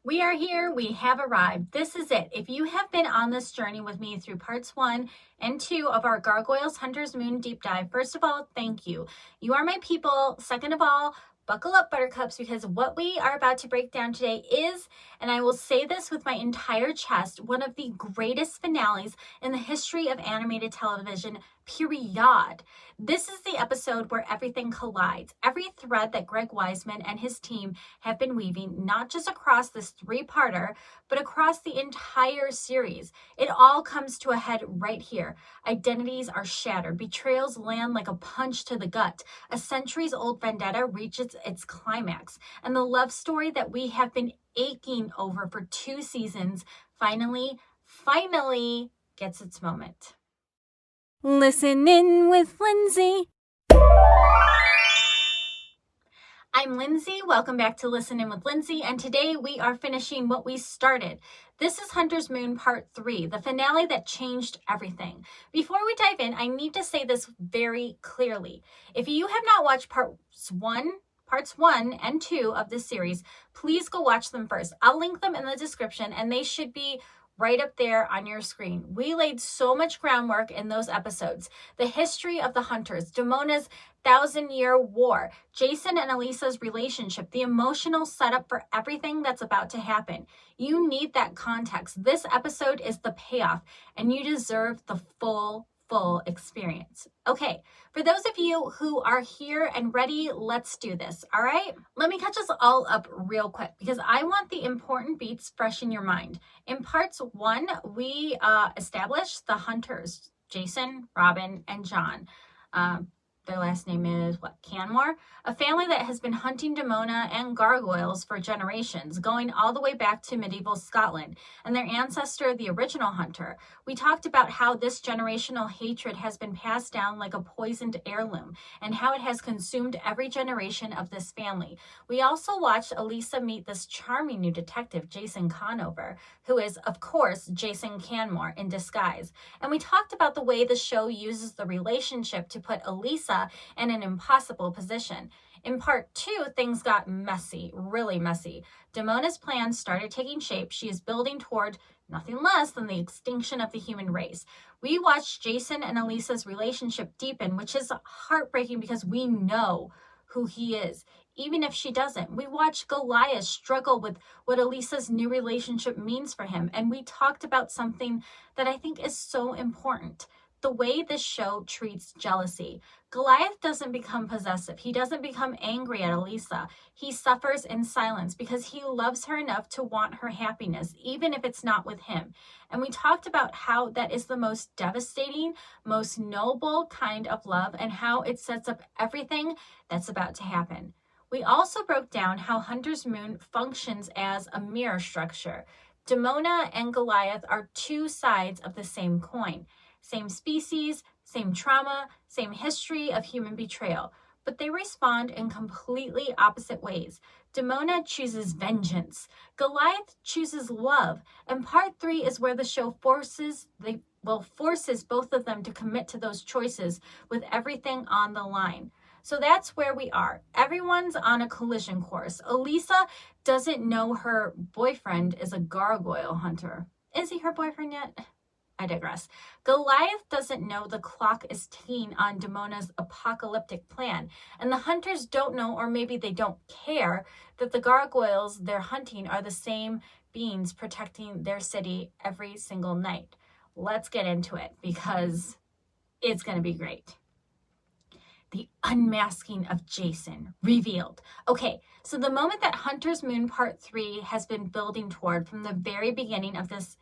We are here. We have arrived. This is it. If you have been on this journey with me through parts 1 and 2 of our Gargoyles Hunter's Moon deep dive, first of all, thank you. You are my people. Second of all, buckle up, buttercups, because what we are about to break down today is, and I will say this with my entire chest, one of the greatest finales in the history of animated television, period. This is the episode where everything collides. Every thread that Greg Weisman and his team have been weaving, not just across this three-parter, but across the entire series. It all comes to a head right here. Identities are shattered. Betrayals land like a punch to the gut. A centuries-old vendetta reaches its climax. And the love story that we have been aching over for 2 seasons finally gets its moment. Listen in with Lindsey. I'm Lindsey. Welcome back to Listen In with Lindsey, and today we are finishing what we started. This is Hunter's Moon Part 3, the finale that changed everything. Before we dive in, I need to say this very clearly. If you have not watched parts 1 and 2 of this series, please go watch them first. I'll link them in the description, and they should be right up there on your screen. We laid so much groundwork in those episodes. The history of the Hunters, Demona's 1,000-year war, Jason and Elisa's relationship, the emotional setup for everything that's about to happen. You need that context. This episode is the payoff, and you deserve the full experience. Okay, for those of you who are here and ready, let's do this, all right? Let me catch us all up real quick because I want the important beats fresh in your mind. In parts 1, we established the Hunters, Jason, Robin, and John. Their last name is, Canmore? A family that has been hunting Demona and Gargoyles for generations, going all the way back to medieval Scotland, and their ancestor, the original hunter. We talked about how this generational hatred has been passed down like a poisoned heirloom, and how it has consumed every generation of this family. We also watched Elisa meet this charming new detective, Jason Conover, who is, of course, Jason Canmore in disguise. And we talked about the way the show uses the relationship to put Elisa in an impossible position. In part 2, things got messy, really messy. Demona's plans started taking shape. She is building toward nothing less than the extinction of the human race. We watched Jason and Elisa's relationship deepen, which is heartbreaking because we know who he is, even if she doesn't. We watched Goliath struggle with what Elisa's new relationship means for him, and we talked about something that I think is so important. The way this show treats jealousy. Goliath doesn't become possessive. He doesn't become angry at Elisa. He suffers in silence because he loves her enough to want her happiness, even if it's not with him. And we talked about how that is the most devastating, most noble kind of love, and how it sets up everything that's about to happen. We also broke down how Hunter's Moon functions as a mirror structure. Demona and Goliath are 2 sides of the same coin. Same species, same trauma, same history of human betrayal, but they respond in completely opposite ways. Demona chooses vengeance. Goliath chooses love. And part 3 is where the show forces both of them to commit to those choices with everything on the line. So that's where we are. Everyone's on a collision course. Elisa doesn't know her boyfriend is a gargoyle hunter. Is he her boyfriend yet? I digress. Goliath doesn't know the clock is ticking on Demona's apocalyptic plan, and the hunters don't know, or maybe they don't care, that the gargoyles they're hunting are the same beings protecting their city every single night. Let's get into it because it's going to be great. The unmasking of Jason revealed. Okay, so the moment that Hunter's Moon Part 3 has been building toward from the very beginning of this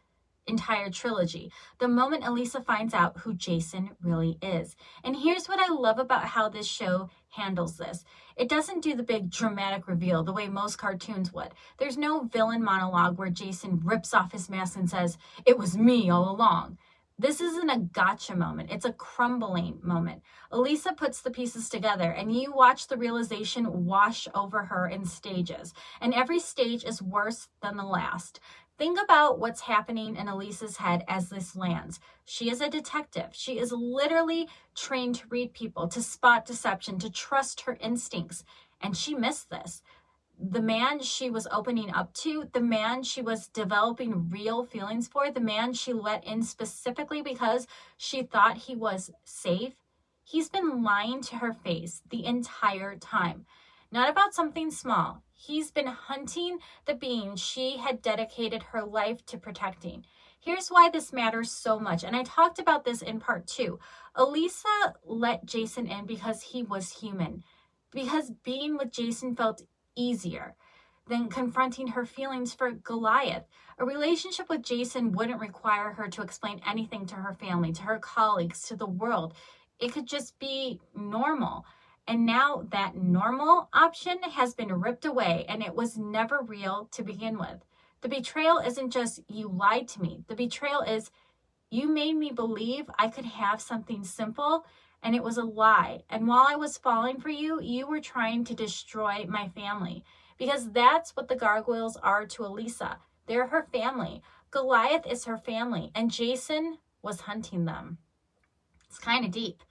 entire trilogy, the moment Elisa finds out who Jason really is. And here's what I love about how this show handles this. It doesn't do the big dramatic reveal the way most cartoons would. There's no villain monologue where Jason rips off his mask and says, "It was me all along." This isn't a gotcha moment. It's a crumbling moment. Elisa puts the pieces together and you watch the realization wash over her in stages. And every stage is worse than the last. Think about what's happening in Elisa's head as this lands. She is a detective. She is literally trained to read people, to spot deception, to trust her instincts. And she missed this. the man she was opening up to, the man she was developing real feelings for, the man she let in specifically because she thought he was safe, he's been lying to her face the entire time. Not about something small. He's been hunting the being she had dedicated her life to protecting. Here's why this matters so much, and I talked about this in part 2. Elisa let Jason in because he was human, because being with Jason felt easier than confronting her feelings for Goliath. A relationship with Jason wouldn't require her to explain anything to her family, to her colleagues, to the world. It could just be normal. And now that normal option has been ripped away, and it was never real to begin with. The betrayal isn't just you lied to me. The betrayal is you made me believe I could have something simple, and it was a lie. And while I was falling for you, you were trying to destroy my family. Because that's what the Gargoyles are to Elisa. They're her family. Goliath is her family, and Jason was hunting them. It's kind of deep.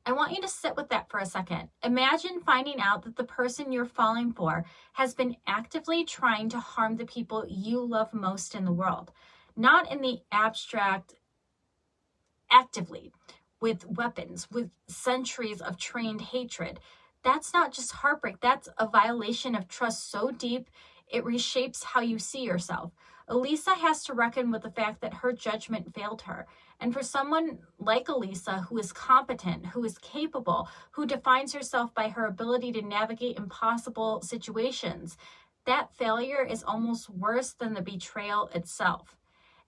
I want you to sit with that for a second. Imagine finding out that the person you're falling for has been actively trying to harm the people you love most in the world. Not in the abstract, actively, with weapons, with centuries of trained hatred. That's not just heartbreak. That's a violation of trust so deep it reshapes how you see yourself. Elisa has to reckon with the fact that her judgment failed her. And for someone like Elisa, who is competent, who is capable, who defines herself by her ability to navigate impossible situations, that failure is almost worse than the betrayal itself.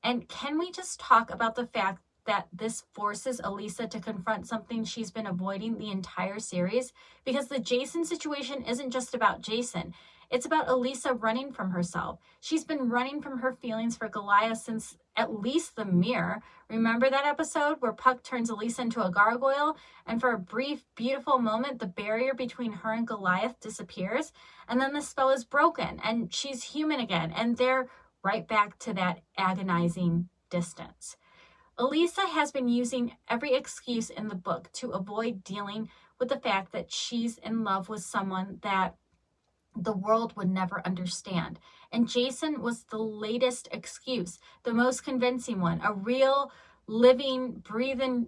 And can we just talk about the fact that this forces Elisa to confront something she's been avoiding the entire series? Because the Jason situation isn't just about Jason. It's about Elisa running from herself. She's been running from her feelings for Goliath since at least the mirror. Remember that episode where Puck turns Elisa into a gargoyle? And for a brief, beautiful moment, the barrier between her and Goliath disappears. And then the spell is broken and she's human again. And they're right back to that agonizing distance. Elisa has been using every excuse in the book to avoid dealing with the fact that she's in love with someone that the world would never understand. And Jason was the latest excuse, the most convincing one, a real, living, breathing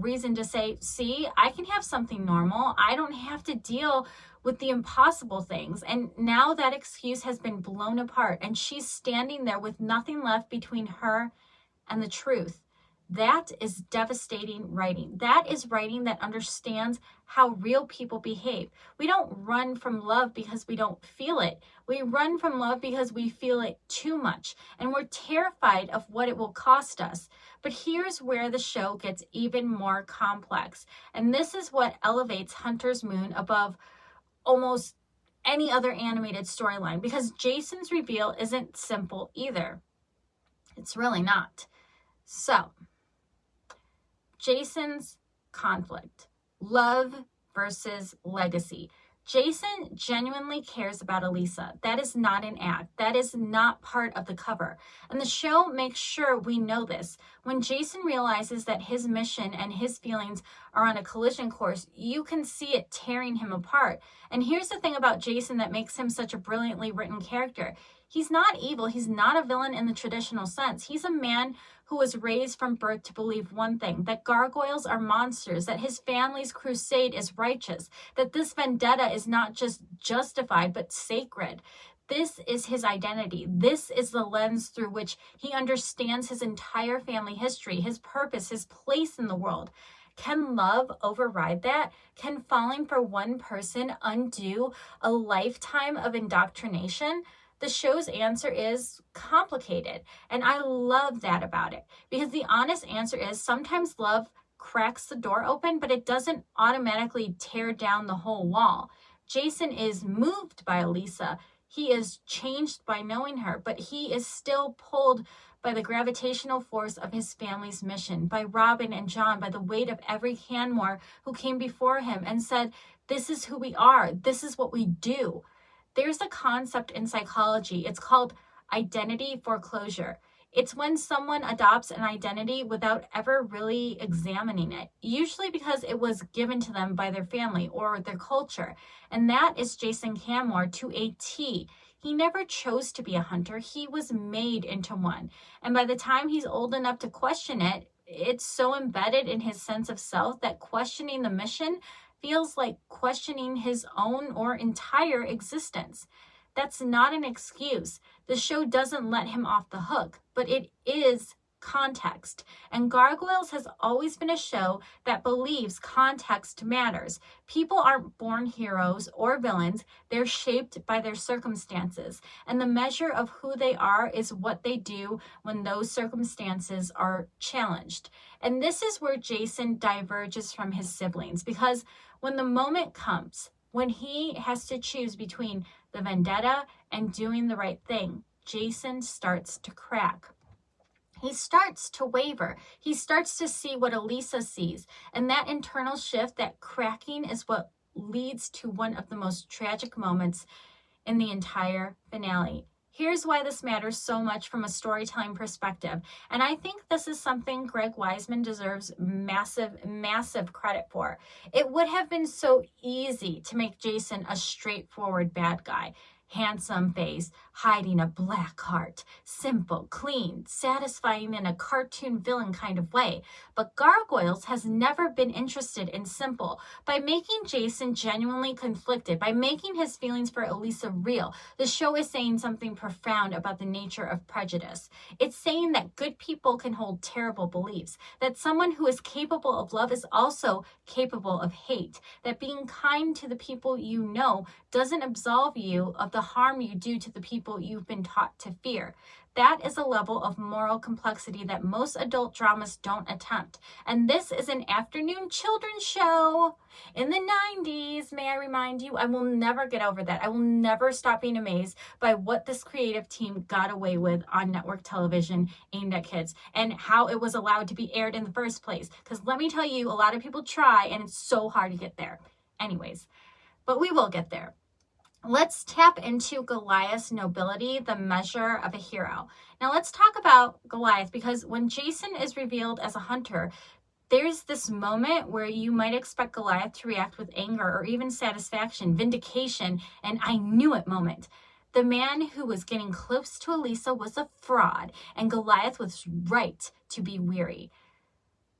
reason to say, see, I can have something normal. I don't have to deal with the impossible things. And now that excuse has been blown apart, and she's standing there with nothing left between her and the truth. That is devastating writing. That is writing that understands how real people behave. We don't run from love because we don't feel it. We run from love because we feel it too much, and we're terrified of what it will cost us. But here's where the show gets even more complex, and this is what elevates Hunter's Moon above almost any other animated storyline, because Jason's reveal isn't simple either. It's really not. So, Jason's conflict, love versus legacy. Jason genuinely cares about Elisa. That is not an act. That is not part of the cover. And the show makes sure we know this. When Jason realizes that his mission and his feelings are on a collision course, you can see it tearing him apart. And here's the thing about Jason that makes him such a brilliantly written character. He's not evil. He's not a villain in the traditional sense. He's a man who was raised from birth to believe one thing, that gargoyles are monsters, that his family's crusade is righteous, that this vendetta is not just justified, but sacred. This is his identity. This is the lens through which he understands his entire family history, his purpose, his place in the world. Can love override that? Can falling for one person undo a lifetime of indoctrination? The show's answer is complicated, and I love that about it, because the honest answer is sometimes love cracks the door open, but it doesn't automatically tear down the whole wall. Jason is moved by Elisa. He is changed by knowing her, but he is still pulled by the gravitational force of his family's mission, by Robin and John, by the weight of every Canmore who came before him and said, this is who we are, this is what we do. There's a concept in psychology. It's called identity foreclosure. It's when someone adopts an identity without ever really examining it, usually because it was given to them by their family or their culture. And that is Jason Canmore to a T. He never chose to be a hunter. He was made into one. And by the time he's old enough to question it, it's so embedded in his sense of self that questioning the mission feels like questioning his own or entire existence. That's not an excuse. The show doesn't let him off the hook, but it is context. And Gargoyles has always been a show that believes context matters. People aren't born heroes or villains. They're shaped by their circumstances. And the measure of who they are is what they do when those circumstances are challenged. And this is where Jason diverges from his siblings, because when the moment comes, when he has to choose between the vendetta and doing the right thing, Jason starts to crack. He starts to waver. He starts to see what Elisa sees. And that internal shift, that cracking, is what leads to one of the most tragic moments in the entire finale. Here's why this matters so much from a storytelling perspective. And I think this is something Greg Weisman deserves massive, massive credit for. It would have been so easy to make Jason a straightforward bad guy. Handsome face, hiding a black heart, simple, clean, satisfying in a cartoon villain kind of way. But Gargoyles has never been interested in simple. By making Jason genuinely conflicted, by making his feelings for Elisa real, the show is saying something profound about the nature of prejudice. It's saying that good people can hold terrible beliefs, that someone who is capable of love is also capable of hate, that being kind to the people you know doesn't absolve you of the harm you do to the people you've been taught to fear. That is a level of moral complexity that most adult dramas don't attempt. And this is an afternoon children's show in the 90s, may I remind you. I will never get over that. I will never stop being amazed by what this creative team got away with on network television aimed at kids and how it was allowed to be aired in the first place. Because let me tell you, a lot of people try and it's so hard to get there. Anyways, but we will get there. Let's tap into Goliath's nobility, the measure of a hero. Now let's talk about Goliath, because when Jason is revealed as a hunter, there's this moment where you might expect Goliath to react with anger or even satisfaction, vindication, and I knew it moment. The man who was getting close to Elisa was a fraud, and Goliath was right to be weary.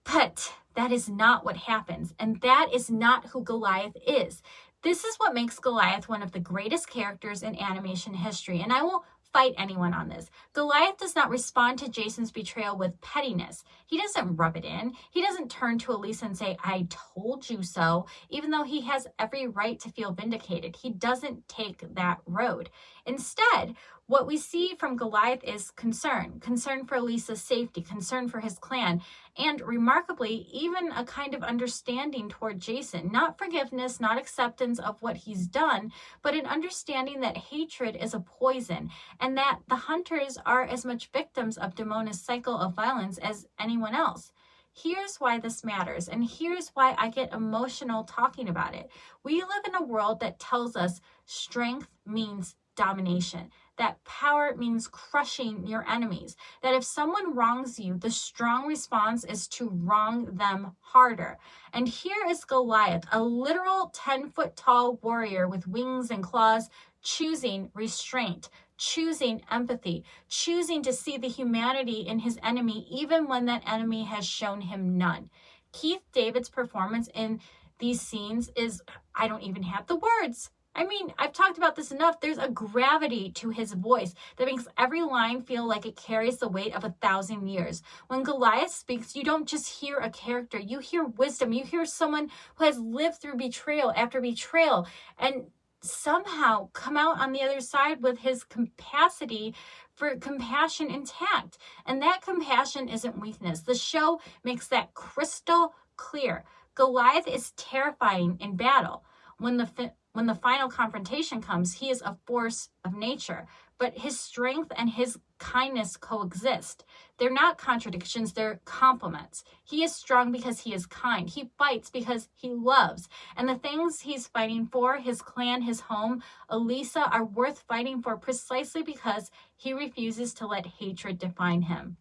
But that is not what happens, and that is not who Goliath is. This is what makes Goliath one of the greatest characters in animation history, and I will fight anyone on this. Goliath does not respond to Jason's betrayal with pettiness. He doesn't rub it in. He doesn't turn to Elisa and say, I told you so, even though he has every right to feel vindicated. He doesn't take that road. Instead, what we see from Goliath is concern for Elisa's safety, concern for his clan, and remarkably, even a kind of understanding toward Jason. Not forgiveness, not acceptance of what he's done, but an understanding that hatred is a poison, and that the hunters are as much victims of Demona's cycle of violence as anyone else. Here's why this matters, and here's why I get emotional talking about it. We live in a world that tells us strength means domination, that power means crushing your enemies, that if someone wrongs you, the strong response is to wrong them harder. And here is Goliath, a literal 10-foot-tall warrior with wings and claws, choosing restraint, choosing empathy, choosing to see the humanity in his enemy, even when that enemy has shown him none. Keith David's performance in these scenes is, I don't even have the words. I mean, I've talked about this enough. There's a gravity to his voice that makes every line feel like it carries the weight of 1,000 years. When Goliath speaks, you don't just hear a character. You hear wisdom. You hear someone who has lived through betrayal after betrayal and somehow come out on the other side with his capacity for compassion intact. And that compassion isn't weakness. The show makes that crystal clear. Goliath is terrifying in battle. When the when the final confrontation comes, he is a force of nature, but his strength and his kindness coexist. They're not contradictions, they're complements. He is strong because he is kind. He fights because he loves. And the things he's fighting for, his clan, his home, Elisa, are worth fighting for precisely because he refuses to let hatred define him.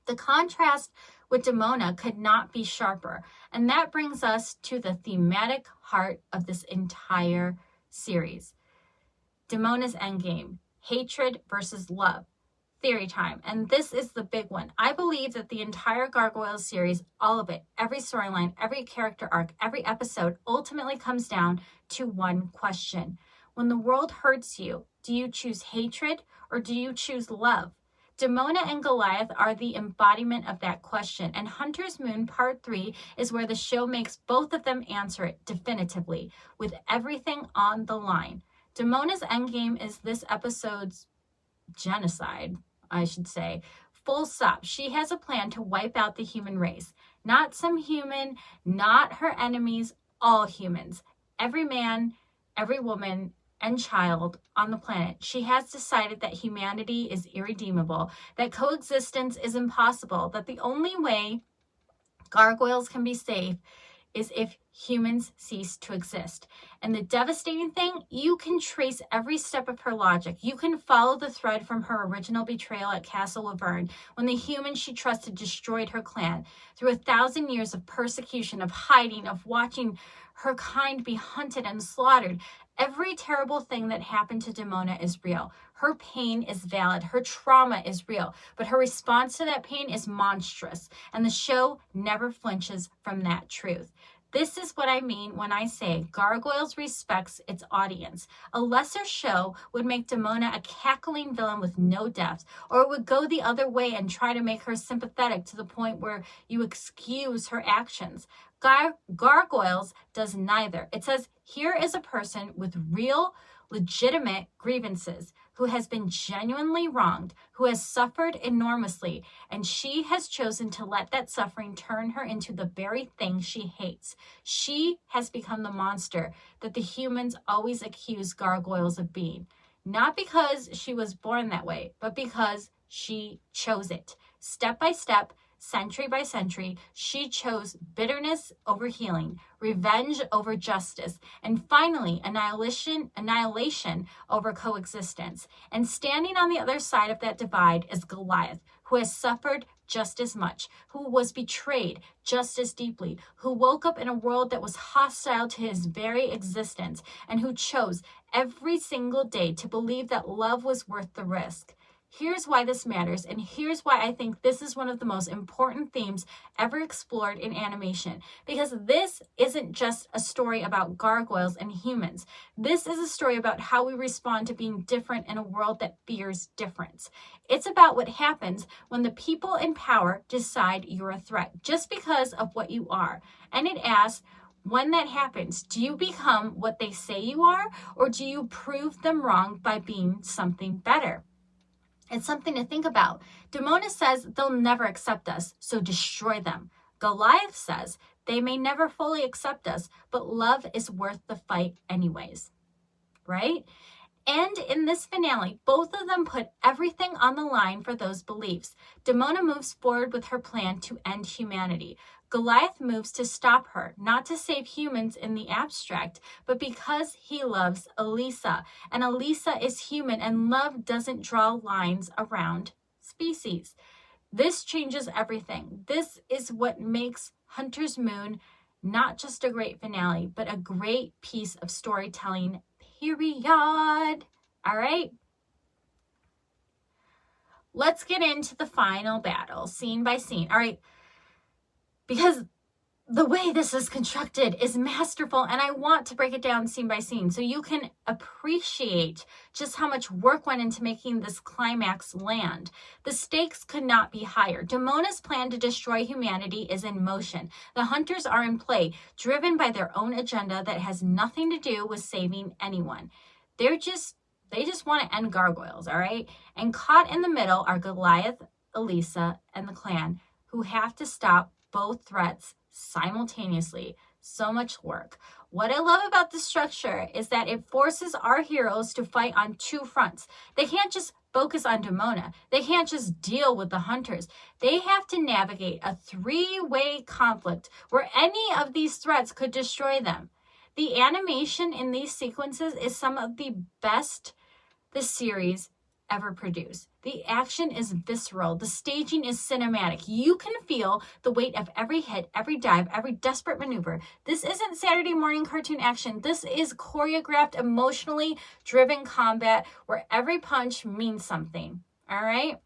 The contrast with Demona could not be sharper, and that brings us to the thematic heart of this entire series. Demona's Endgame, hatred versus love. Theory time, and this is the big one. I believe that the entire Gargoyles series, all of it, every storyline, every character arc, every episode, ultimately comes down to one question. When the world hurts you, do you choose hatred or do you choose love? Demona and Goliath are the embodiment of that question, and Hunter's Moon Part 3 is where the show makes both of them answer it definitively, with everything on the line. Demona's Endgame is this episode's genocide, I should say. Full stop. She has a plan to wipe out the human race. Not some human, not her enemies, all humans. Every man, every woman, and child on the planet. She has decided that humanity is irredeemable, that coexistence is impossible, that the only way Gargoyles can be safe is if humans cease to exist. And the devastating thing, you can trace every step of her logic. You can follow the thread from her original betrayal at Castle Laverne, when the humans she trusted destroyed her clan, through 1,000 years of persecution, of hiding, of watching her kind be hunted and slaughtered. Every terrible thing that happened to Demona is real. Her pain is valid. Her trauma is real. But her response to that pain is monstrous. And the show never flinches from that truth. This is what I mean when I say Gargoyles respects its audience. A lesser show would make Demona a cackling villain with no depth, or it would go the other way and try to make her sympathetic to the point where you excuse her actions. Gargoyles does neither. It says, here is a person with real, legitimate grievances, who has been genuinely wronged, who has suffered enormously, and she has chosen to let that suffering turn her into the very thing she hates. She has become the monster that the humans always accuse Gargoyles of being. Not because she was born that way, but because she chose it. Step by step, century by century, she chose bitterness over healing, revenge over justice, and finally annihilation over coexistence. And standing on the other side of that divide is Goliath, who has suffered just as much, who was betrayed just as deeply, who woke up in a world that was hostile to his very existence, and who chose every single day to believe that love was worth the risk. Here's why this matters, and here's why I think this is one of the most important themes ever explored in animation. Because this isn't just a story about gargoyles and humans. This is a story about how we respond to being different in a world that fears difference. It's about what happens when the people in power decide you're a threat, just because of what you are. And it asks, when that happens, do you become what they say you are, or do you prove them wrong by being something better? It's something to think about. Demona says they'll never accept us, so destroy them. Goliath says they may never fully accept us, but love is worth the fight anyways. Right? And in this finale, both of them put everything on the line for those beliefs. Demona moves forward with her plan to end humanity. Goliath moves to stop her, not to save humans in the abstract, but because he loves Elisa. And Elisa is human, and love doesn't draw lines around species. This changes everything. This is what makes Hunter's Moon not just a great finale, but a great piece of storytelling, period. All right? Let's get into the final battle, scene by scene. All right. Because the way this is constructed is masterful, and I want to break it down scene by scene so you can appreciate just how much work went into making this climax land. The stakes could not be higher. Demona's plan to destroy humanity is in motion. The hunters are in play, driven by their own agenda that has nothing to do with saving anyone. They just want to end gargoyles, all right? And caught in the middle are Goliath, Elisa, and the clan, who have to stop both threats simultaneously. so much work. What I love about this structure is that it forces our heroes to fight on two fronts. They can't just focus on Demona. They can't just deal with the hunters. They have to navigate a three-way conflict where any of these threats could destroy them. The animation in these sequences is some of the best the series ever produced. The action is visceral. The staging is cinematic. You can feel the weight of every hit, every dive, every desperate maneuver. This isn't Saturday morning cartoon action. This is choreographed, emotionally driven combat where every punch means something. All right?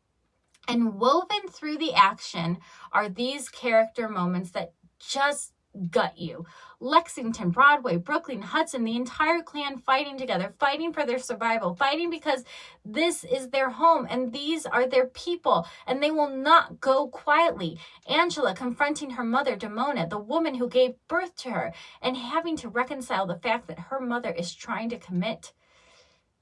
And woven through the action are these character moments that just gut you. Lexington, Broadway, Brooklyn, Hudson, the entire clan fighting together, fighting for their survival, fighting because this is their home and these are their people and they will not go quietly. Angela confronting her mother, Demona, the woman who gave birth to her, and having to reconcile the fact that her mother is trying to commit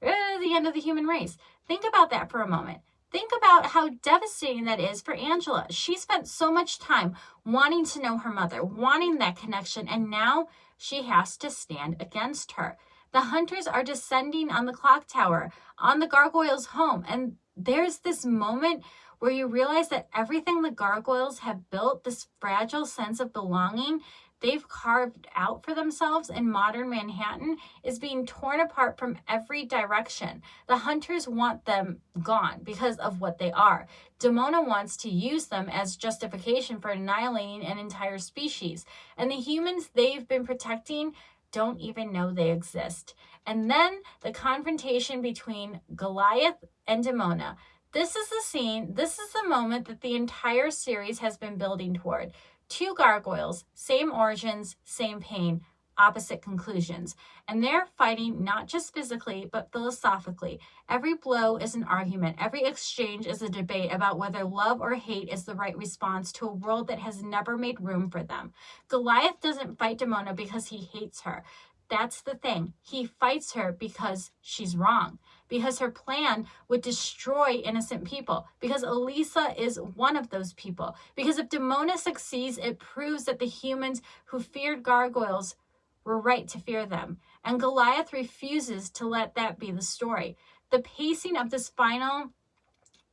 the end of the human race. Think about that for a moment. Think about how devastating that is for Angela. She spent so much time wanting to know her mother, wanting that connection, and now she has to stand against her. The hunters are descending on the clock tower, on the Gargoyles' home, and there's this moment where you realize that everything the Gargoyles have built, this fragile sense of belonging they've carved out for themselves in modern Manhattan, is being torn apart from every direction. The hunters want them gone because of what they are. Demona wants to use them as justification for annihilating an entire species. And the humans they've been protecting don't even know they exist. And then the confrontation between Goliath and Demona. This is the scene, this is the moment that the entire series has been building toward. Two gargoyles, same origins, same pain, opposite conclusions. And they're fighting not just physically, but philosophically. Every blow is an argument. Every exchange is a debate about whether love or hate is the right response to a world that has never made room for them. Goliath doesn't fight Demona because he hates her. That's the thing. He fights her because she's wrong, because her plan would destroy innocent people, because Elisa is one of those people, because if Demona succeeds, it proves that the humans who feared gargoyles were right to fear them. And Goliath refuses to let that be the story. The pacing of this final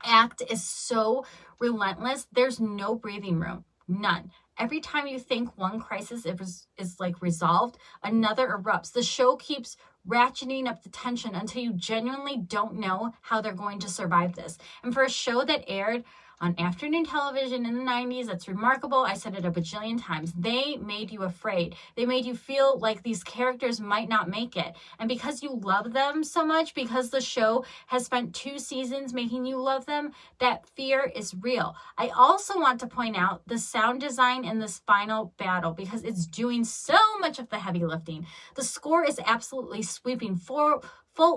act is so relentless. There's no breathing room. None. Every time you think one crisis is like resolved, another erupts. The show keeps ratcheting up the tension until you genuinely don't know how they're going to survive this. And for a show that aired on afternoon television in the 90s, that's remarkable. I said it a bajillion times. They made you afraid. They made you feel like these characters might not make it. And because you love them so much, because the show has spent 2 seasons making you love them, that fear is real. I also want to point out the sound design in this final battle because it's doing so much of the heavy lifting. The score is absolutely sweeping. Full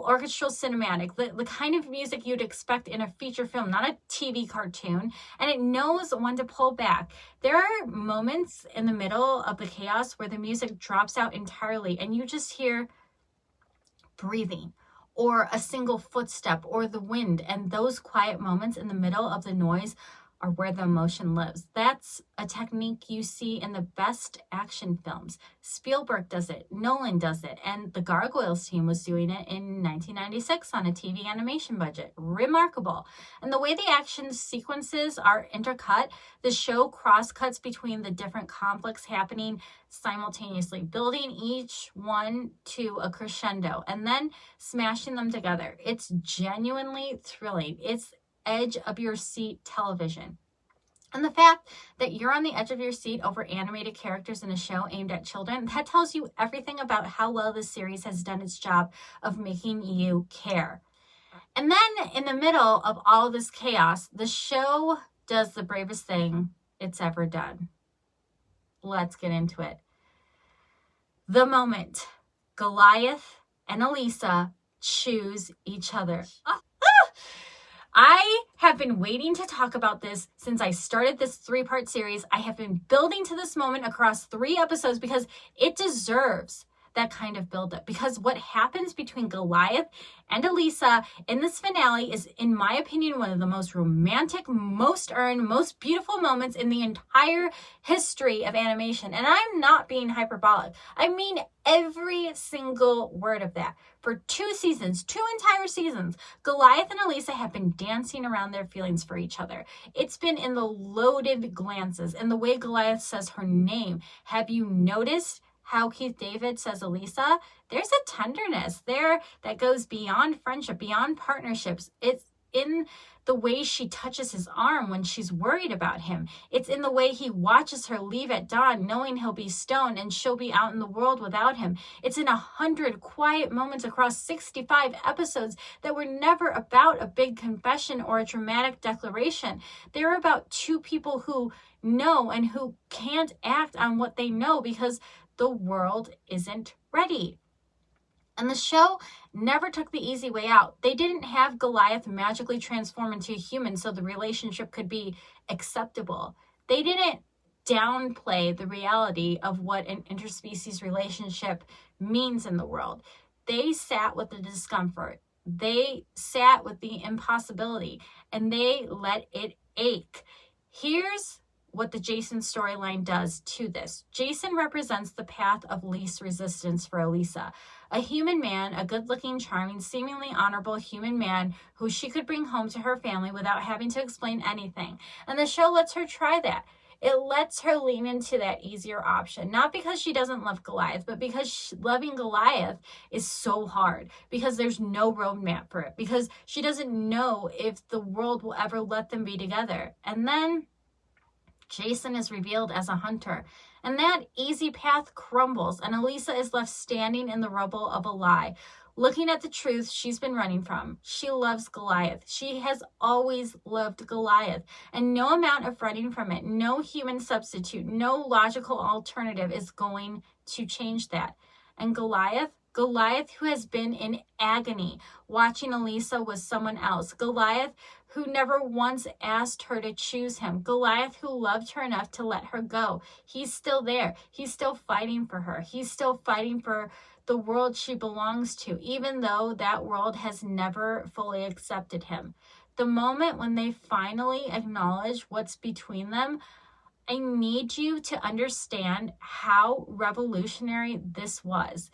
orchestral cinematic, the kind of music you'd expect in a feature film, not a TV cartoon, and it knows when to pull back. There are moments in the middle of the chaos where the music drops out entirely and you just hear breathing or a single footstep or the wind, and those quiet moments in the middle of the noise are where the emotion lives. That's a technique you see in the best action films. Spielberg does it, Nolan does it, and the Gargoyles team was doing it in 1996 on a TV animation budget. Remarkable. And the way the action sequences are intercut, the show cross-cuts between the different conflicts happening simultaneously, building each one to a crescendo and then smashing them together. It's genuinely thrilling. It's edge of your seat television. And the fact that you're on the edge of your seat over animated characters in a show aimed at children, that tells you everything about how well this series has done its job of making you care. And then in the middle of all this chaos, the show does the bravest thing it's ever done. Let's get into it. The moment Goliath and Elisa choose each other. I have been waiting to talk about this since I started this 3-part series. I have been building to this moment across 3 episodes because it deserves that kind of buildup, because what happens between Goliath and Elisa in this finale is, in my opinion, one of the most romantic, most earned, most beautiful moments in the entire history of animation. And I'm not being hyperbolic. I mean every single word of that. For 2 seasons, 2 entire seasons, Goliath and Elisa have been dancing around their feelings for each other. It's been in the loaded glances, in the way Goliath says her name. Have you noticed how Keith David says Elisa? There's a tenderness there that goes beyond friendship, beyond partnerships. It's in the way she touches his arm when she's worried about him. It's in the way he watches her leave at dawn, knowing he'll be stoned and she'll be out in the world without him. It's in 100 quiet moments across 65 episodes that were never about a big confession or a dramatic declaration. They're about 2 people who know and who can't act on what they know because the world isn't ready. And the show never took the easy way out. They didn't have Goliath magically transform into a human so the relationship could be acceptable. They didn't downplay the reality of what an interspecies relationship means in the world. They sat with the discomfort. They sat with the impossibility, and they let it ache. Here's what the Jason storyline does to this. Jason represents the path of least resistance for Elisa. A human man, a good-looking, charming, seemingly honorable human man who she could bring home to her family without having to explain anything. And the show lets her try that. It lets her lean into that easier option, not because she doesn't love Goliath, but because loving Goliath is so hard, because there's no roadmap for it, because she doesn't know if the world will ever let them be together. And then Jason is revealed as a hunter, and that easy path crumbles, and Elisa is left standing in the rubble of a lie, looking at the truth she's been running from. She loves Goliath. She has always loved Goliath, and no amount of running from it, no human substitute, no logical alternative is going to change that. And Goliath, who has been in agony watching Elisa with someone else. Goliath, who never once asked her to choose him. Goliath, who loved her enough to let her go. He's still there. He's still fighting for her. He's still fighting for the world she belongs to, even though that world has never fully accepted him. The moment when they finally acknowledge what's between them, I need you to understand how revolutionary this was.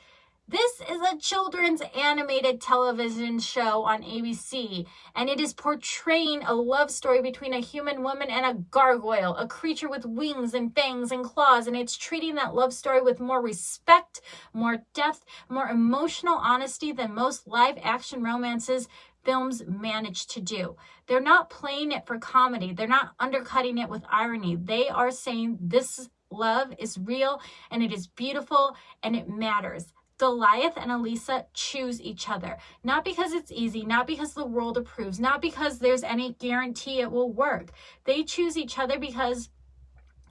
This is a children's animated television show on ABC, and it is portraying a love story between a human woman and a gargoyle, a creature with wings and fangs and claws, and it's treating that love story with more respect, more depth, more emotional honesty than most live-action romances films manage to do. They're not playing it for comedy. They're not undercutting it with irony. They are saying this love is real, and it is beautiful, and it matters. Goliath and Elisa choose each other, not because it's easy, not because the world approves, not because there's any guarantee it will work. They choose each other because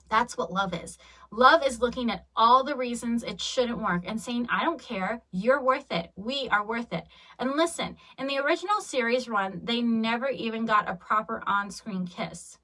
that's what love is. Love is looking at all the reasons it shouldn't work and saying, I don't care, you're worth it, we are worth it. And listen, in the original series run, they never even got a proper on-screen kiss.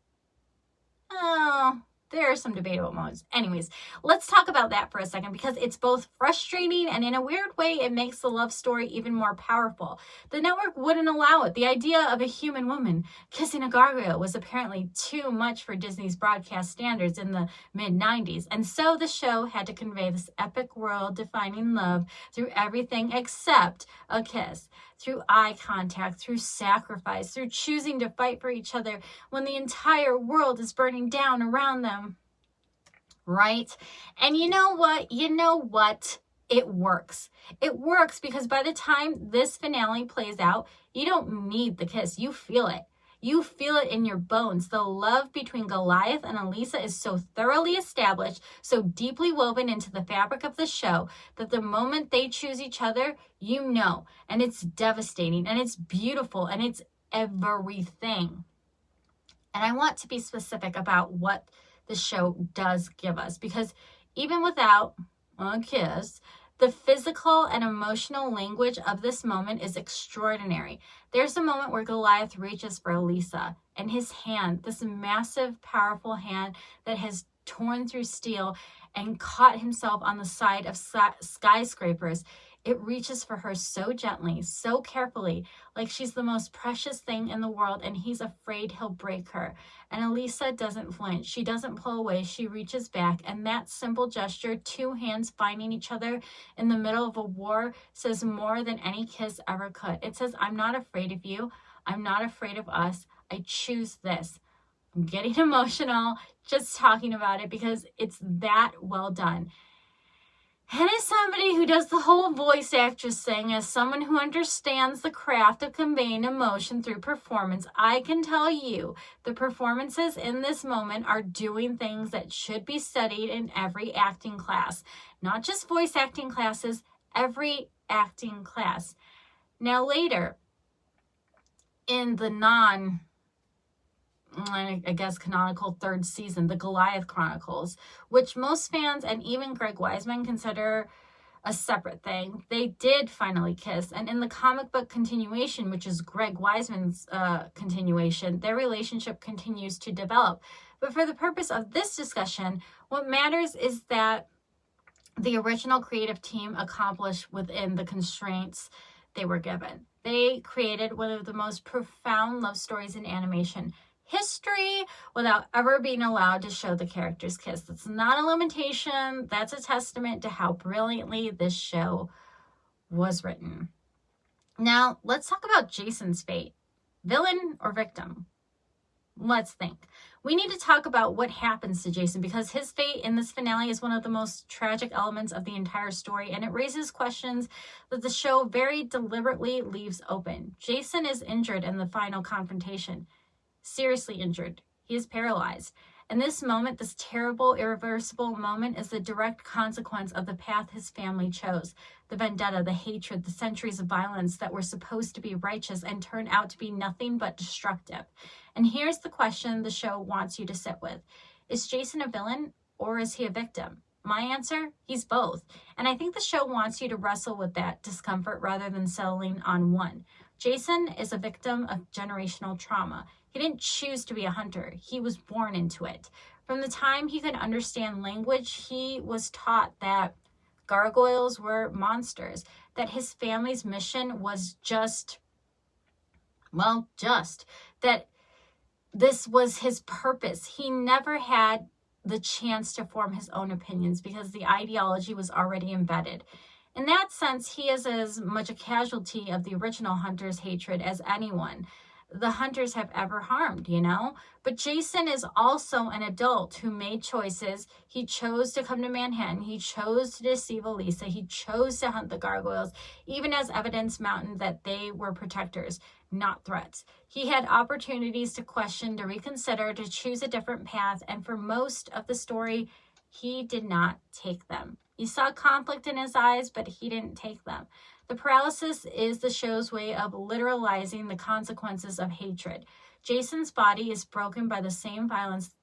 Oh, there are some debatable moments. Anyways, let's talk about that for a second, because it's both frustrating and in a weird way, it makes the love story even more powerful. The network wouldn't allow it. The idea of a human woman kissing a gargoyle was apparently too much for Disney's broadcast standards in the mid-90s. And so the show had to convey this epic world-defining love through everything except a kiss. Through eye contact, through sacrifice, through choosing to fight for each other when the entire world is burning down around them. Right? And you know what? It works. It works because by the time this finale plays out, you don't need the kiss. You feel it. You feel it in your bones. The love between Goliath and Elisa is so thoroughly established, so deeply woven into the fabric of the show, that the moment they choose each other, you know. And it's devastating, and it's beautiful, and it's everything. And I want to be specific about what the show does give us, because even without a kiss, the physical and emotional language of this moment is extraordinary. There's a moment where Goliath reaches for Elisa, and his hand, this massive, powerful hand that has torn through steel, and caught himself on the side of skyscrapers. It reaches for her so gently, so carefully, like she's the most precious thing in the world, and he's afraid he'll break her. And Elisa doesn't flinch. She doesn't pull away. She reaches back, and that simple gesture, two hands finding each other in the middle of a war, says more than any kiss ever could. It says, I'm not afraid of you. I'm not afraid of us. I choose this. I'm getting emotional just talking about it because it's that well done. And as somebody who does the whole voice actress thing, as someone who understands the craft of conveying emotion through performance, I can tell you the performances in this moment are doing things that should be studied in every acting class. Not just voice acting classes, every acting class. Now later, in the I guess canonical third season, the Goliath Chronicles, which most fans and even Greg Weisman consider a separate thing, they did finally kiss. And in the comic book continuation, which is Greg Weisman's continuation, their relationship continues to develop. But for the purpose of this discussion, what matters is that the original creative team accomplished within the constraints they were given. They created one of the most profound love stories in animation history without ever being allowed to show the characters kiss. That's not a limitation. That's a testament to how brilliantly this show was written. Now, let's talk about Jason's fate. Villain or victim? Let's think. We need to talk about what happens to Jason because his fate in this finale is one of the most tragic elements of the entire story, and it raises questions that the show very deliberately leaves open. Jason is injured in the final confrontation. Seriously injured. He is paralyzed. And this moment, this terrible, irreversible moment, is the direct consequence of the path his family chose. The vendetta, the hatred, the centuries of violence that were supposed to be righteous and turned out to be nothing but destructive. And here's the question the show wants you to sit with. Is Jason a villain or is he a victim? My answer, he's both. And I think the show wants you to wrestle with that discomfort rather than settling on one. Jason is a victim of generational trauma. He didn't choose to be a hunter. He was born into it. From the time he could understand language, he was taught that gargoyles were monsters, that his family's mission was that this was his purpose. He never had the chance to form his own opinions because the ideology was already embedded. In that sense, he is as much a casualty of the original hunter's hatred as anyone the hunters have ever harmed, But Jason is also an adult who made choices. He chose to come to Manhattan. He chose to deceive Elisa. He chose to hunt the gargoyles, even as evidence mounted that they were protectors, not threats. He had opportunities to question, to reconsider, to choose a different path, and for most of the story, he did not take them. You saw conflict in his eyes, but he didn't take them. The paralysis is the show's way of literalizing the consequences of hatred. Jason's body is broken by the same violence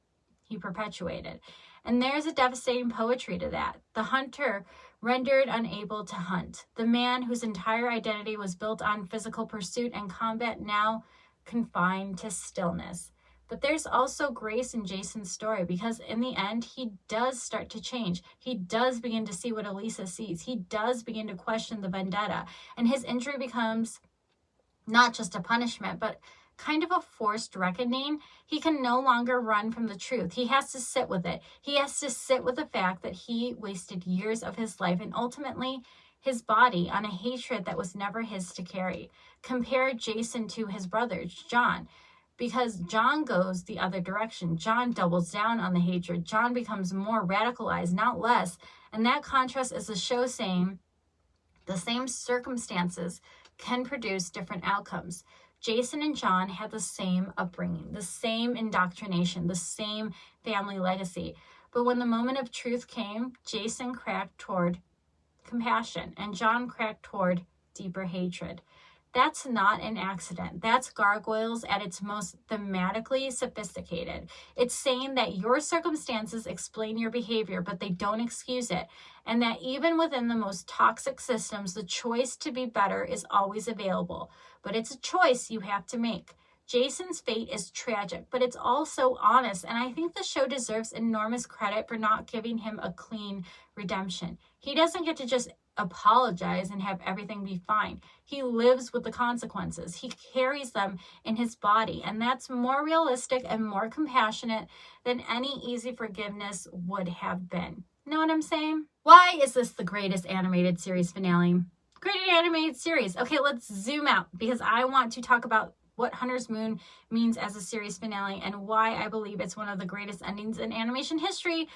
he perpetuated. And there's a devastating poetry to that. The hunter rendered unable to hunt. The man whose entire identity was built on physical pursuit and combat now confined to stillness. But there's also grace in Jason's story because in the end, he does start to change. He does begin to see what Elisa sees. He does begin to question the vendetta. And his injury becomes not just a punishment, but kind of a forced reckoning. He can no longer run from the truth. He has to sit with it. He has to sit with the fact that he wasted years of his life and ultimately his body on a hatred that was never his to carry. Compare Jason to his brother, John. Because John goes the other direction. John doubles down on the hatred. John becomes more radicalized, not less. And that contrast is the show saying the same circumstances can produce different outcomes. Jason and John had the same upbringing, the same indoctrination, the same family legacy. But when the moment of truth came, Jason cracked toward compassion and John cracked toward deeper hatred. That's not an accident. That's Gargoyles at its most thematically sophisticated. It's saying that your circumstances explain your behavior, but they don't excuse it. And that even within the most toxic systems, the choice to be better is always available. But it's a choice you have to make. Jason's fate is tragic, but it's also honest, and I think the show deserves enormous credit for not giving him a clean redemption. He doesn't get to just apologize and have everything be fine. He lives with the consequences. He carries them in his body, and that's more realistic and more compassionate than any easy forgiveness would have been. Know what I'm saying? Why is this the greatest animated series finale? Great animated series. Okay, let's zoom out because I want to talk about what Hunter's Moon means as a series finale and why I believe it's one of the greatest endings in animation history.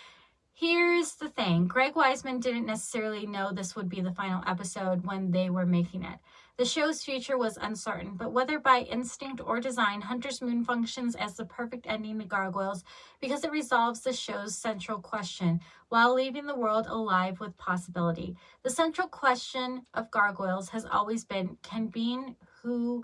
Here's the thing. Greg Weisman didn't necessarily know this would be the final episode when they were making it. The show's future was uncertain, but whether by instinct or design, Hunter's Moon functions as the perfect ending to Gargoyles because it resolves the show's central question while leaving the world alive with possibility. The central question of Gargoyles has always been, can beings who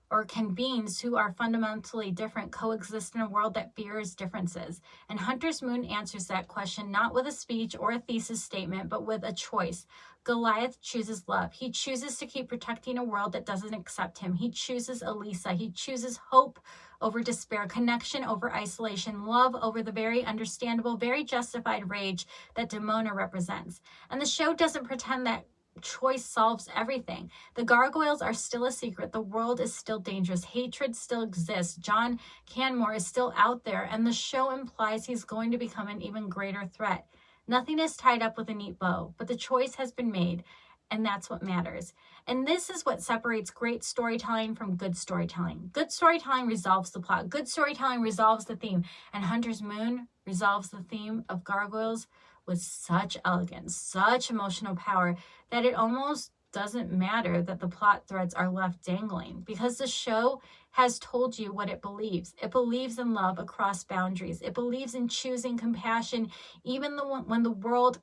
are fundamentally different coexist in a world that fears differences? And Hunter's Moon answers that question not with a speech or a thesis statement, but with a choice. Goliath chooses love. He chooses to keep protecting a world that doesn't accept him. He chooses Elisa. He chooses hope over despair, connection over isolation, love over the very understandable, very justified rage that Demona represents. And the show doesn't pretend that choice solves everything. The Gargoyles are still a secret. The world is still dangerous. Hatred still exists. John Canmore is still out there, and the show implies he's going to become an even greater threat. Nothing is tied up with a neat bow, but the choice has been made, and that's what matters. And this is what separates great storytelling from good storytelling. Good storytelling resolves the plot. Good storytelling resolves the theme, and Hunter's Moon resolves the theme of Gargoyles with such elegance, such emotional power, that it almost doesn't matter that the plot threads are left dangling because the show has told you what it believes. It believes in love across boundaries. It believes in choosing compassion even when the world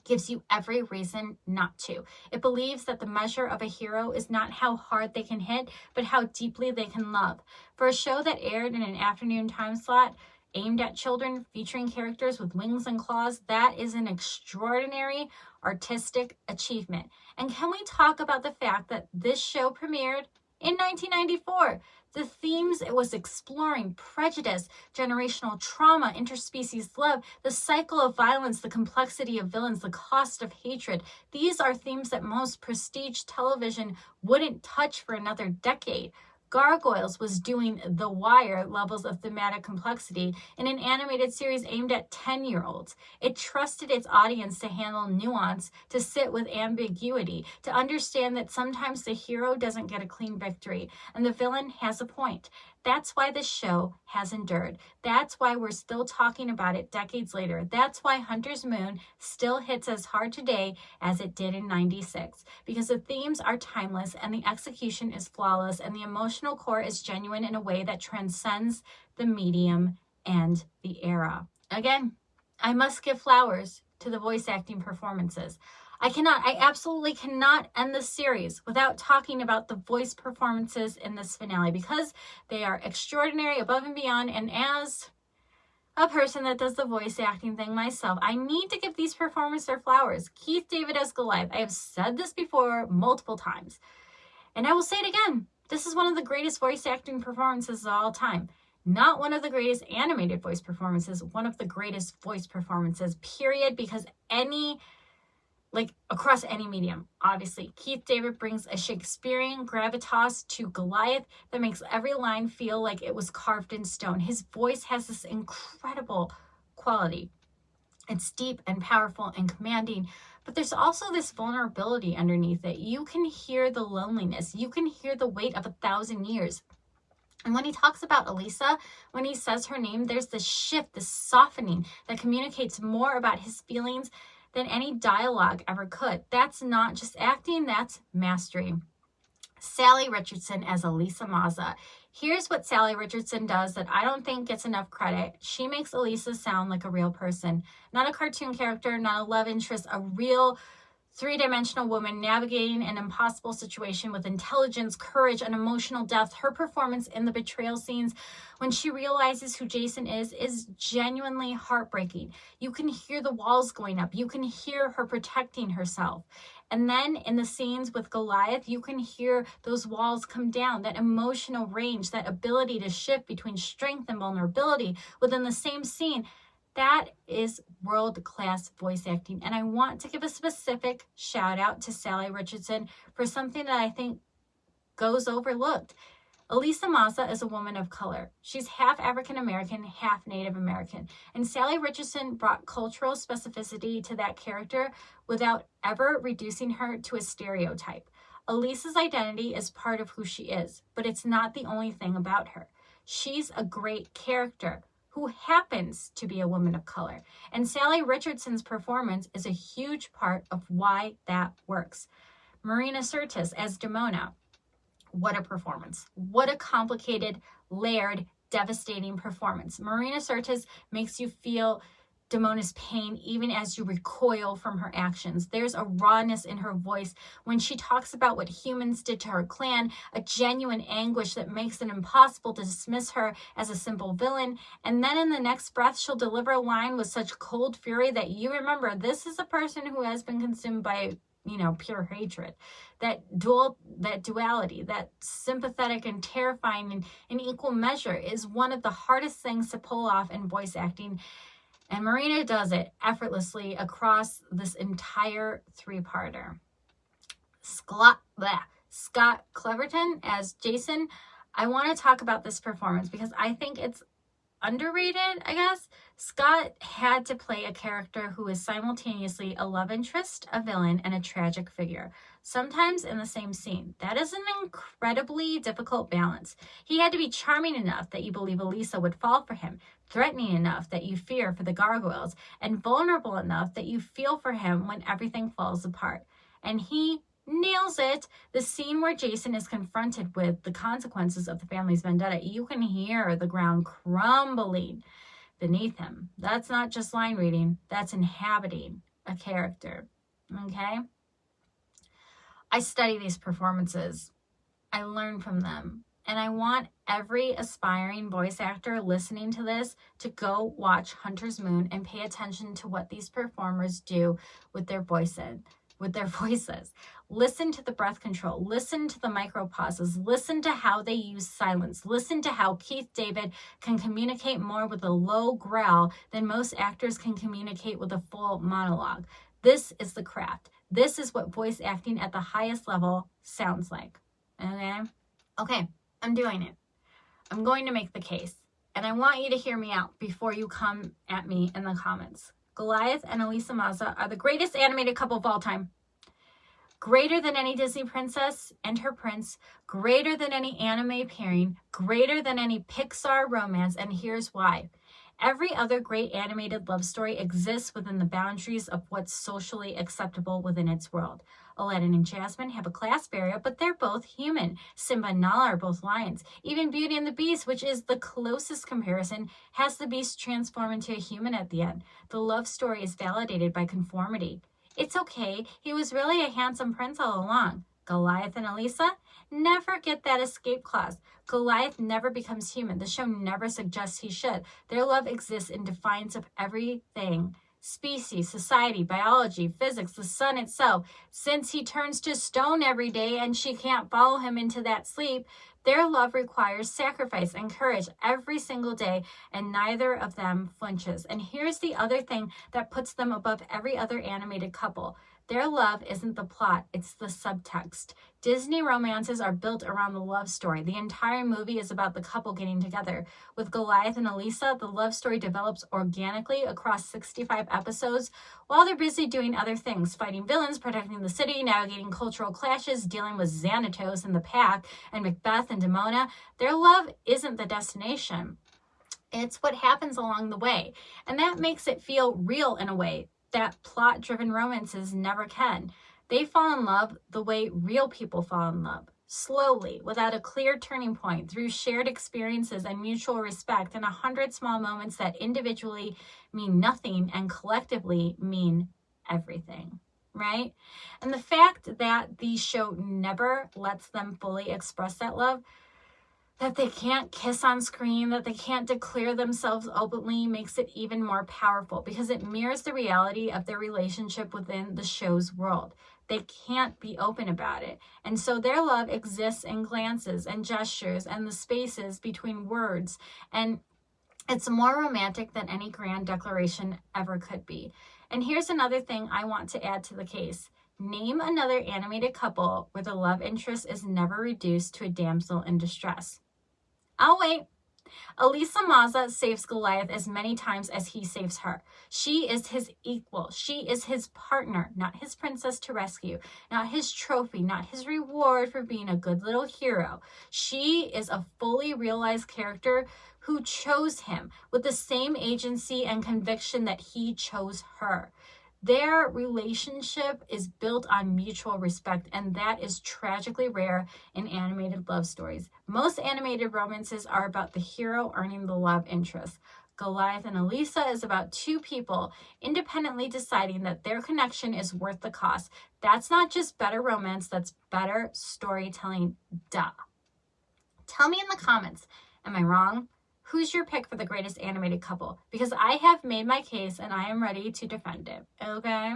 gives you every reason not to. It believes that the measure of a hero is not how hard they can hit, but how deeply they can love. For a show that aired in an afternoon time slot aimed at children, featuring characters with wings and claws, that is an extraordinary artistic achievement. And can we talk about the fact that this show premiered in 1994? The themes it was exploring, prejudice, generational trauma, interspecies love, the cycle of violence, the complexity of villains, the cost of hatred. These are themes that most prestige television wouldn't touch for another decade. Gargoyles was doing The Wire levels of thematic complexity in an animated series aimed at 10-year-olds. It trusted its audience to handle nuance, to sit with ambiguity, to understand that sometimes the hero doesn't get a clean victory and the villain has a point. That's why this show has endured. That's why we're still talking about it decades later. That's why Hunter's Moon still hits as hard today as it did in '96, because the themes are timeless and the execution is flawless and the emotional core is genuine in a way that transcends the medium and the era. Again, I must give flowers to the voice acting performances. I absolutely cannot end this series without talking about the voice performances in this finale because they are extraordinary, above and beyond, and as a person that does the voice acting thing myself, I need to give these performers their flowers. Keith David as Goliath. I have said this before multiple times, and I will say it again. This is one of the greatest voice acting performances of all time. Not one of the greatest animated voice performances, one of the greatest voice performances, period, because across any medium, obviously. Keith David brings a Shakespearean gravitas to Goliath that makes every line feel like it was carved in stone. His voice has this incredible quality. It's deep and powerful and commanding, but there's also this vulnerability underneath it. You can hear the loneliness. You can hear the weight of 1,000 years. And when he talks about Elisa, when he says her name, there's this shift, this softening that communicates more about his feelings than any dialogue ever could. That's not just acting, that's mastery. Sally Richardson as Elisa Maza. Here's what Sally Richardson does that I don't think gets enough credit. She makes Elisa sound like a real person. Not a cartoon character, not a love interest, a real three-dimensional woman navigating an impossible situation with intelligence, courage, and emotional depth. Her performance in the betrayal scenes when she realizes who Jason is genuinely heartbreaking. You can hear the walls going up. You can hear her protecting herself. And then in the scenes with Goliath, you can hear those walls come down, that emotional range, that ability to shift between strength and vulnerability within the same scene. That is world-class voice acting. And I want to give a specific shout out to Sally Richardson for something that I think goes overlooked. Elisa Mazza is a woman of color. She's half African-American, half Native American. And Sally Richardson brought cultural specificity to that character without ever reducing her to a stereotype. Elisa's identity is part of who she is, but it's not the only thing about her. She's a great character who happens to be a woman of color. And Sally Richardson's performance is a huge part of why that works. Marina Sirtis as Demona. What a performance. What a complicated, layered, devastating performance. Marina Sirtis makes you feel Demona's pain even as you recoil from her actions. There's a rawness in her voice when she talks about what humans did to her clan, a genuine anguish that makes it impossible to dismiss her as a simple villain. And then in the next breath, she'll deliver a line with such cold fury that you remember this is a person who has been consumed by pure hatred. That duality, that sympathetic and terrifying in equal measure is one of the hardest things to pull off in voice acting. And Marina does it effortlessly across this entire three-parter. Scott Cleverton as Jason. I want to talk about this performance because I think it's underrated, I guess. Scott had to play a character who is simultaneously a love interest, a villain, and a tragic figure, sometimes in the same scene. That is an incredibly difficult balance. He had to be charming enough that you believe Elisa would fall for him, threatening enough that you fear for the Gargoyles, and vulnerable enough that you feel for him when everything falls apart. And he nails it. The scene where Jason is confronted with the consequences of the family's vendetta, you can hear the ground crumbling beneath him. That's not just line reading, that's inhabiting a character. Okay? I study these performances. I learn from them. And I want every aspiring voice actor listening to this to go watch Hunter's Moon and pay attention to what these performers do with their voices. Listen to the breath control. Listen to the micro pauses. Listen to how they use silence. Listen to how Keith David can communicate more with a low growl than most actors can communicate with a full monologue. This is the craft. This is what voice acting at the highest level sounds like. Okay, I'm doing it. I'm going to make the case. And I want you to hear me out before you come at me in the comments. Goliath and Elisa Mazza are the greatest animated couple of all time. Greater than any Disney princess and her prince, greater than any anime pairing, greater than any Pixar romance, and here's why. Every other great animated love story exists within the boundaries of what's socially acceptable within its world. Aladdin and Jasmine have a class barrier, but they're both human. Simba and Nala are both lions. Even Beauty and the Beast, which is the closest comparison, has the beast transform into a human at the end. The love story is validated by conformity. It's okay, he was really a handsome prince all along. Goliath and Elisa never get that escape clause. Goliath never becomes human. The show never suggests he should. Their love exists in defiance of everything. Species, society, biology, physics, the sun itself. Since he turns to stone every day and she can't follow him into that sleep, their love requires sacrifice and courage every single day, and neither of them flinches. And here's the other thing that puts them above every other animated couple. Their love isn't the plot, it's the subtext. Disney romances are built around the love story. The entire movie is about the couple getting together. With Goliath and Elisa, the love story develops organically across 65 episodes while they're busy doing other things, fighting villains, protecting the city, navigating cultural clashes, dealing with Xanatos and the Pack, and Macbeth and Demona. Their love isn't the destination. It's what happens along the way. And that makes it feel real in a way that plot-driven romances never can. They fall in love the way real people fall in love, slowly, without a clear turning point, through shared experiences and mutual respect, and 100 small moments that individually mean nothing and collectively mean everything, right? And the fact that the show never lets them fully express that love, that they can't kiss on screen, that they can't declare themselves openly, makes it even more powerful because it mirrors the reality of their relationship within the show's world. They can't be open about it. And so their love exists in glances and gestures and the spaces between words. And it's more romantic than any grand declaration ever could be. And here's another thing I want to add to the case. Name another animated couple where the love interest is never reduced to a damsel in distress. I'll wait. Elisa Maza saves Goliath as many times as he saves her. She is his equal. She is his partner, not his princess to rescue, not his trophy, not his reward for being a good little hero. She is a fully realized character who chose him with the same agency and conviction that he chose her. Their relationship is built on mutual respect, and that is tragically rare in animated love stories. Most animated romances are about the hero earning the love interest. Goliath and Elisa is about two people independently deciding that their connection is worth the cost. That's not just better romance, that's better storytelling. Duh. Tell me in the comments, am I wrong? Who's your pick for the greatest animated couple? Because I have made my case and I am ready to defend it, okay?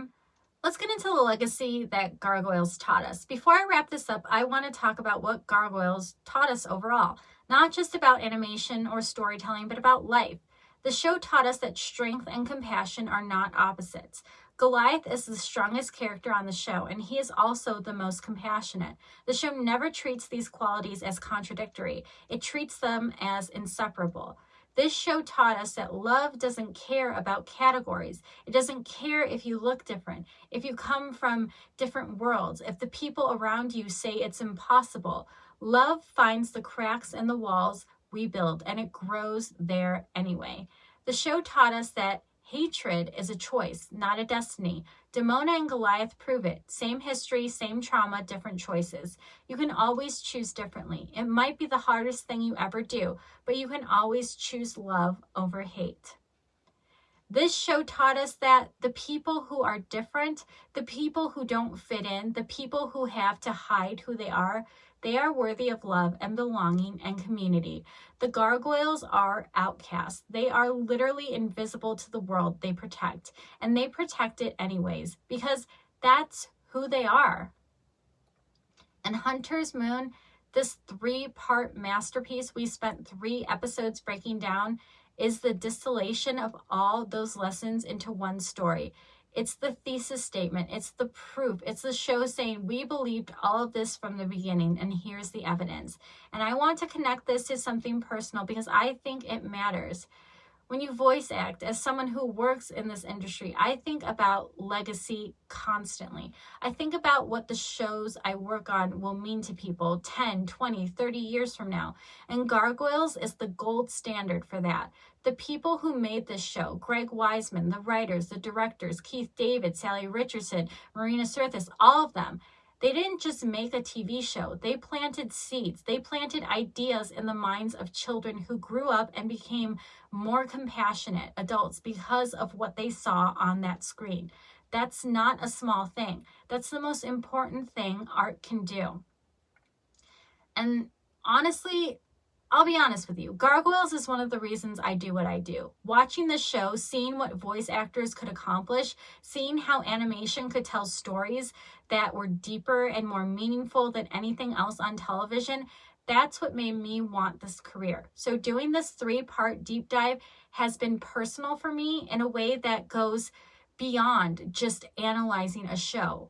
Let's get into the legacy that Gargoyles taught us. Before I wrap this up, I want to talk about what Gargoyles taught us overall. Not just about animation or storytelling, but about life. The show taught us that strength and compassion are not opposites. Goliath is the strongest character on the show, and he is also the most compassionate. The show never treats these qualities as contradictory. It treats them as inseparable. This show taught us that love doesn't care about categories. It doesn't care if you look different, if you come from different worlds, if the people around you say it's impossible. Love finds the cracks in the walls we build, and it grows there anyway. The show taught us that hatred is a choice, not a destiny. Demona and Goliath prove it. Same history, same trauma, different choices. You can always choose differently. It might be the hardest thing you ever do, but you can always choose love over hate. This show taught us that the people who are different, the people who don't fit in, the people who have to hide who they are worthy of love and belonging and community. The Gargoyles are outcasts. They are literally invisible to the world they protect, and they protect it anyways because that's who they are. And Hunter's Moon, this 3-part masterpiece we spent 3 episodes breaking down, is the distillation of all those lessons into one story. It's the thesis statement. It's the proof. It's the show saying we believed all of this from the beginning, and here's the evidence. And I want to connect this to something personal because I think it matters. When you voice act, as someone who works in this industry, I think about legacy constantly. I think about what the shows I work on will mean to people 10, 20, 30 years from now. And Gargoyles is the gold standard for that. The people who made this show, Greg Wiseman, the writers, the directors, Keith David, Sally Richardson, Marina Sirtis, all of them, they didn't just make a TV show. They planted seeds. They planted ideas in the minds of children who grew up and became more compassionate adults because of what they saw on that screen. That's not a small thing. That's the most important thing art can do. And honestly, I'll be honest with you, Gargoyles is one of the reasons I do what I do. Watching this show, seeing what voice actors could accomplish, seeing how animation could tell stories that were deeper and more meaningful than anything else on television, that's what made me want this career. So doing this 3-part deep dive has been personal for me in a way that goes beyond just analyzing a show.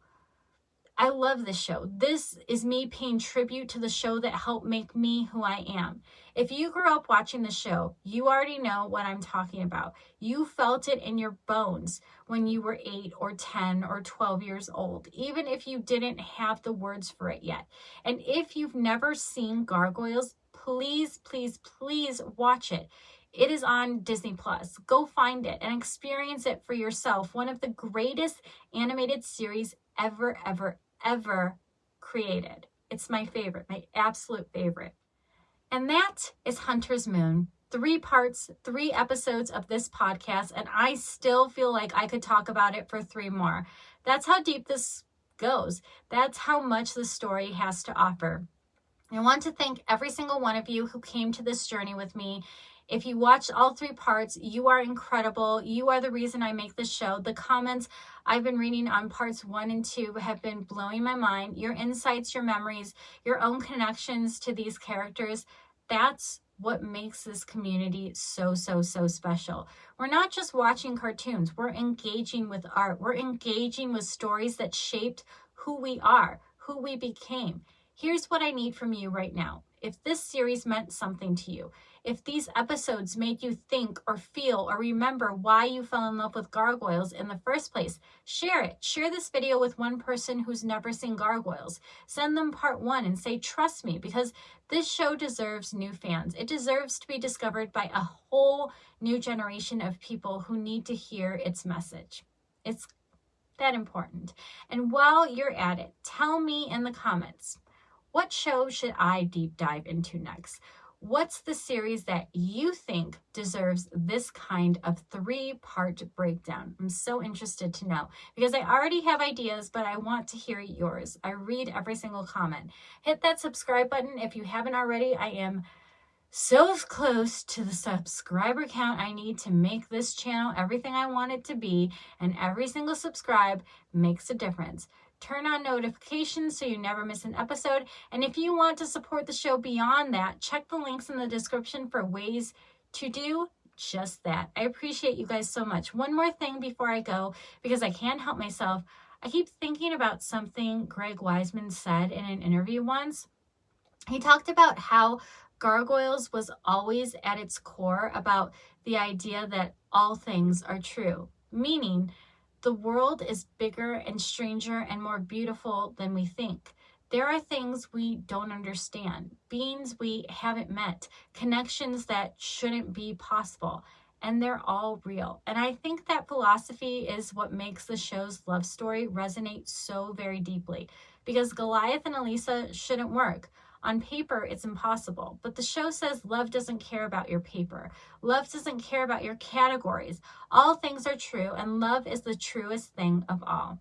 I love this show. This is me paying tribute to the show that helped make me who I am. If you grew up watching the show, you already know what I'm talking about. You felt it in your bones when you were 8 or 10 or 12 years old, even if you didn't have the words for it yet. And if you've never seen Gargoyles, please, please, please watch it. It is on Disney Plus. Go find it and experience it for yourself. One of the greatest animated series ever created. It's my favorite, my absolute favorite. And that is Hunter's Moon. 3 parts, 3 episodes of this podcast, and I still feel like I could talk about it for 3 more. That's how deep this goes. That's how much the story has to offer. I want to thank every single one of you who came to this journey with me If you watched all 3 parts, you are incredible. You are the reason I make this show. The comments I've been reading on parts 1 and 2 have been blowing my mind. Your insights, your memories, your own connections to these characters, that's what makes this community so special. We're not just watching cartoons. We're engaging with art. We're engaging with stories that shaped who we are, who we became. Here's what I need from you right now. If this series meant something to you, if these episodes made you think or feel or remember why you fell in love with Gargoyles in the first place, share it. Share this video with one person who's never seen Gargoyles. Send them part 1 and say, trust me, because this show deserves new fans. It deserves to be discovered by a whole new generation of people who need to hear its message. It's that important. And while you're at it, tell me in the comments, what show should I deep dive into next? What's the series that you think deserves this kind of 3-part breakdown? I'm so interested to know because I already have ideas, but I want to hear yours. I read every single comment. Hit that subscribe button if you haven't already. I am so close to the subscriber count I need to make this channel everything I want it to be, and every single subscribe makes a difference. Turn on notifications so you never miss an episode. And if you want to support the show beyond that, check the links in the description for ways to do just that. I appreciate you guys so much. One more thing before I go, because I can't help myself. I keep thinking about something Greg Wiseman said in an interview once. He talked about how Gargoyles was always at its core about the idea that all things are true, meaning the world is bigger and stranger and more beautiful than we think. There are things we don't understand, beings we haven't met, connections that shouldn't be possible, and they're all real. And I think that philosophy is what makes the show's love story resonate so very deeply, because Goliath and Elisa shouldn't work. On paper, it's impossible, but the show says love doesn't care about your paper. Love doesn't care about your categories. All things are true, and love is the truest thing of all.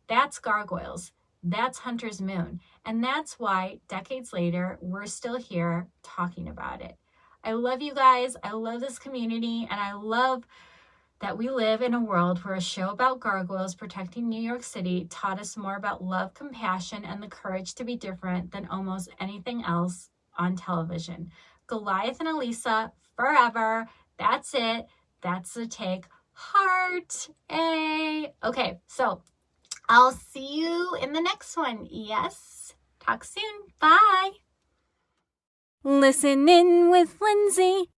That's Gargoyles. That's Hunter's Moon. And that's why, decades later, we're still here talking about it. I love you guys. I love this community, and I love that we live in a world where a show about gargoyles protecting New York City taught us more about love, compassion, and the courage to be different than almost anything else on television. Goliath and Elisa, forever. That's it. That's the take. Heart. A. Okay, so I'll see you in the next one. Yes. Talk soon. Bye. Listen in with Lindsay.